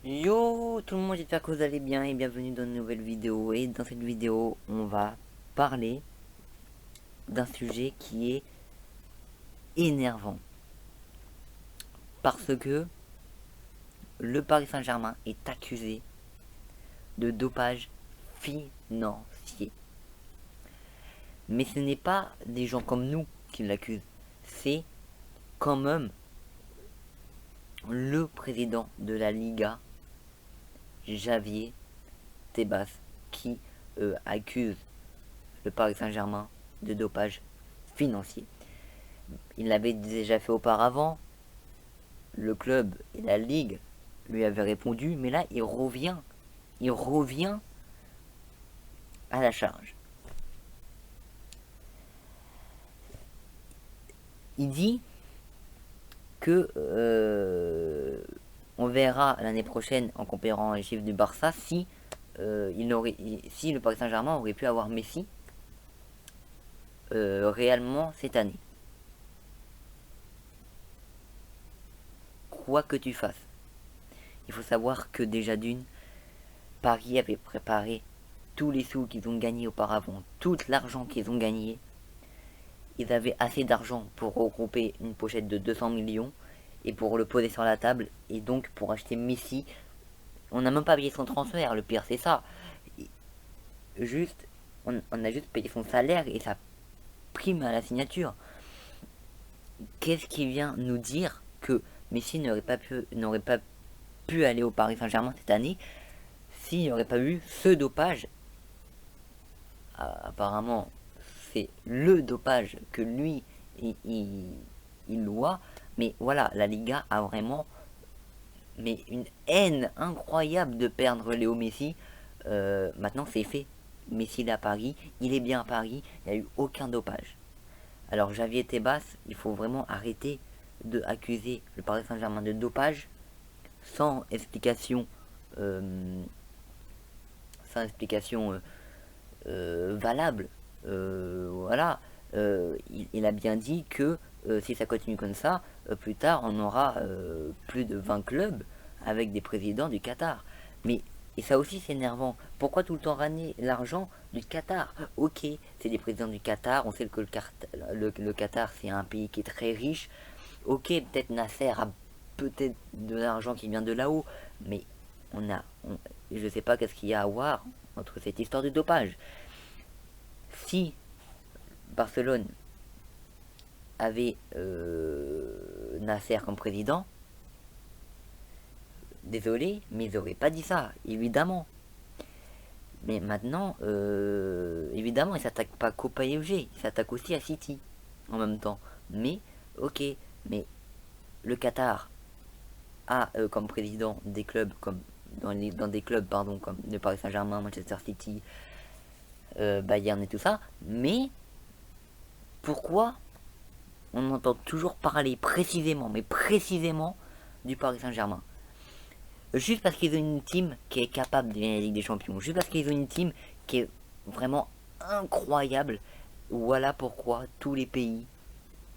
Yo tout le monde, j'espère que vous allez bien et bienvenue dans une nouvelle vidéo. Et dans cette vidéo, on va parler d'un sujet qui est énervant. Parce que le Paris Saint-Germain est accusé de dopage financier. Mais ce n'est pas des gens comme nous qui l'accusent. C'est quand même le président de la Liga, Javier Tebas, qui accuse le Paris Saint-Germain de dopage financier. Il l'avait déjà fait auparavant, le club et la ligue lui avaient répondu, mais là il revient à la charge. Il dit que on verra l'année prochaine en comparant les chiffres du Barça si si le Paris Saint-Germain aurait pu avoir Messi réellement cette année. Quoi que tu fasses, il faut savoir que déjà d'une, Paris avait préparé tous les sous qu'ils ont gagnés auparavant, tout l'argent qu'ils ont gagné. Ils avaient assez d'argent pour regrouper une pochette de 200 millions et pour le poser sur la table et donc pour acheter Messi. On n'a même pas payé son transfert, le pire c'est ça. Juste, on a juste payé son salaire et sa prime à la signature. Qu'est-ce qui vient nous dire que Messi n'aurait pas pu aller au Paris Saint-Germain cette année s'il n'y aurait pas eu ce dopage? Apparemment, c'est le dopage que lui il doit. Mais voilà, la Liga a vraiment une haine incroyable de perdre Léo Messi. Maintenant, c'est fait. Messi est à Paris, il est bien à Paris, il n'y a eu aucun dopage. Alors, Javier Tebas, il faut vraiment arrêter de accuser le Paris Saint-Germain de dopage sans explication, euh, valable. Voilà, il a bien dit que si ça continue comme ça, plus tard on aura plus de 20 clubs avec des présidents du Qatar. Mais et ça aussi c'est énervant. Pourquoi tout le temps ramener l'argent du Qatar? Ok, c'est des présidents du Qatar, on sait que le Qatar c'est un pays qui est très riche. Ok, peut-être Nasser a peut-être de l'argent qui vient de là-haut, mais je sais pas qu'est-ce qu'il y a à voir entre cette histoire de dopage. Si Barcelone avait Nasser comme président, désolé, mais ils n'auraient pas dit ça, évidemment. Mais maintenant, évidemment, ils s'attaquent pas qu'au PSG, ils s'attaquent aussi à City en même temps. Mais, ok, mais le Qatar a comme président des clubs comme dans des clubs pardon comme le Paris Saint-Germain, Manchester City, Bayern et tout ça. Mais pourquoi on entend toujours parler précisément, mais précisément, du Paris Saint-Germain? Juste parce qu'ils ont une team qui est capable de gagner la Ligue des Champions. Juste parce qu'ils ont une team qui est vraiment incroyable. Voilà pourquoi tous les pays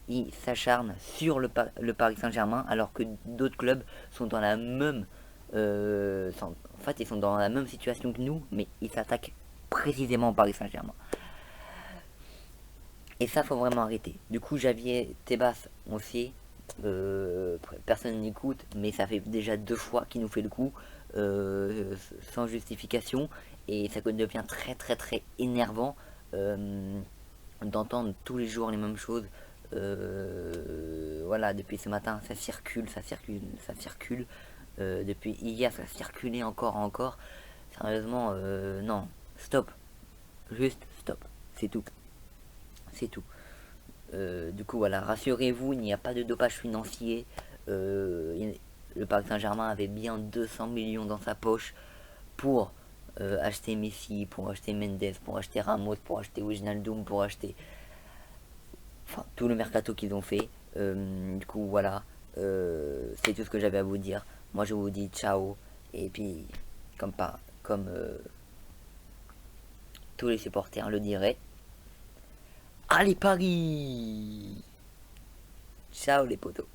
ils s'acharnent sur le Paris Saint-Germain alors que d'autres clubs sont dans la même... en fait, ils sont dans la même situation que nous, mais ils s'attaquent précisément au Paris Saint-Germain. Et ça, faut vraiment arrêter. Du coup, Javier Tebas, on sait, personne n'écoute, mais ça fait déjà 2 fois qu'il nous fait le coup, sans justification, et ça devient très très très énervant d'entendre tous les jours les mêmes choses. Voilà, depuis ce matin, ça circule, ça circule, ça circule. Depuis hier, ça circulait encore. Sérieusement, non, stop, juste stop, c'est tout. C'est tout. Du coup, voilà, rassurez-vous, il n'y a pas de dopage financier. Le Paris Saint-Germain avait bien 200 millions dans sa poche pour acheter Messi, pour acheter Mendes, pour acheter Ramos, pour acheter Wijnaldum, pour acheter... Enfin, tout le mercato qu'ils ont fait. Du coup, voilà. C'est tout ce que j'avais à vous dire. Moi, je vous dis ciao. Et puis, comme tous les supporters le diraient, allez Paris! Ciao les potos.